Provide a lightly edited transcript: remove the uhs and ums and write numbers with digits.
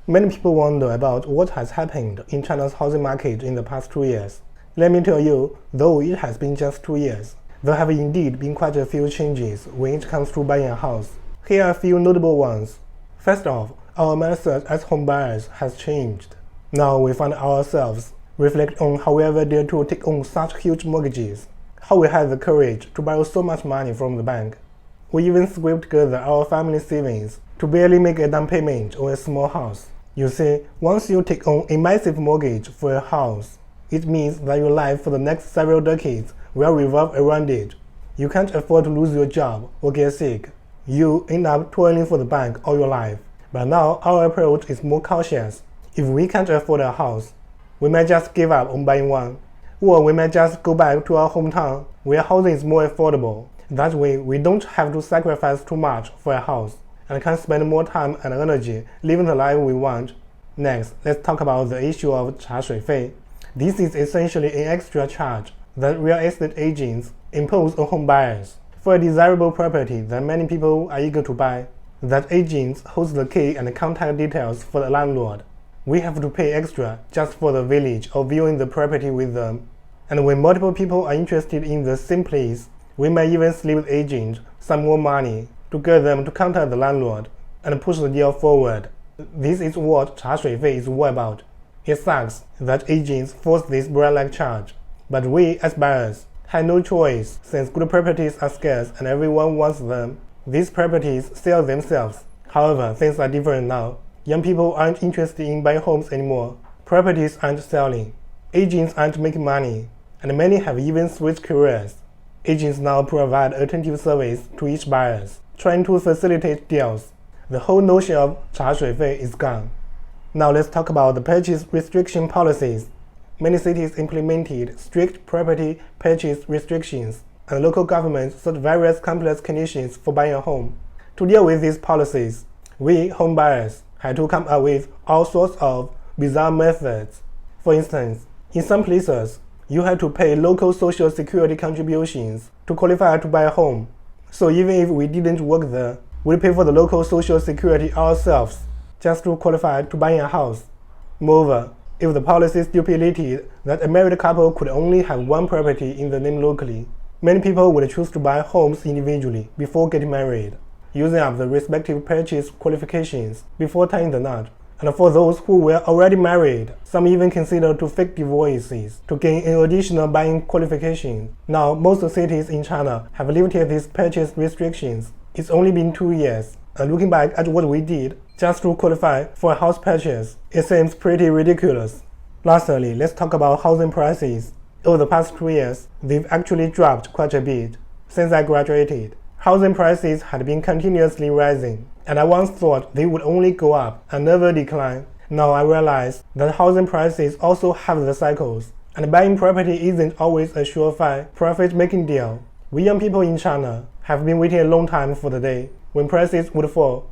Many people wonder about what has happened in China's housing market in the past 2 years. Let me tell you, though it has been just 2 years, there have indeed been quite a few changes when it comes to buying a house. Here are a few notable ones. First off, our mindset as home buyers has changed. Now we find ourselves reflect on how we ever dared to take on such huge mortgages, how we had the courage to borrow so much money from the bank. We even scraped together our family savings to barely make a down payment on a small house. You see, once you take on a massive mortgage for a house, it means that your life for the next several decades will revolve around it. You can't afford to lose your job or get sick. You end up toiling for the bank all your life. But now our approach is more cautious. If we can't afford a house, we might just give up on buying one. Or we might just go back to our hometown where housing is more affordable. That way we don't have to sacrifice too much for a house and can spend more time and energy living the life we want. Next, let's talk about the issue of 茶水费. This is essentially an extra charge that real estate agents impose on home buyers for a desirable property that many people are eager to buy. That agents hold the key and contact details for the landlord. We have to pay extra just for the village or viewing the property with them. And when multiple people are interested in the same place, we may even slip the agent some more money to get them to contact the landlord and push the deal forward. This is what 茶水费 is all about. It sucks that agents force this brand-like charge, but we as buyers had no choice since good properties are scarce and everyone wants them. These properties sell themselves. However, things are different now. Young people aren't interested in buying homes anymore. Properties aren't selling. Agents aren't making money, and many have even switched careers. Agents now provide alternative service to each buyer, trying to facilitate deals. The whole notion of 茶水费 is gone. Now let's talk about the purchase restriction policies. Many cities implemented strict property purchase restrictions, and local governments set various complex conditions for buying a home. To deal with these policies, we home buyers had to come up with all sorts of bizarre methods. For instance, in some places, you had to pay local social security contributions to qualify to buy a home. So even if we didn't work there, we'd pay for the local social security ourselves just to qualify to buy a house. Moreover, if the policy stipulated that a married couple could only have one property in the name locally, many people would choose to buy homes individually before getting married, using up the respective purchase qualifications before tying the knot. And for those who were already married, some even considered to fake divorces to gain an additional buying qualification. Now, most cities in China have lifted these purchase restrictions. It's only been 2 years, and looking back at what we did just to qualify for a house purchase, it seems pretty ridiculous. Lastly, let's talk about housing prices. Over the past 2 years, they've actually dropped quite a bit. Since I graduated, housing prices had been continuously rising, and I once thought they would only go up and never decline. Now I realize that housing prices also have the cycles, and buying property isn't always a surefire profit-making deal. We young people in China have been waiting a long time for the day when prices would fall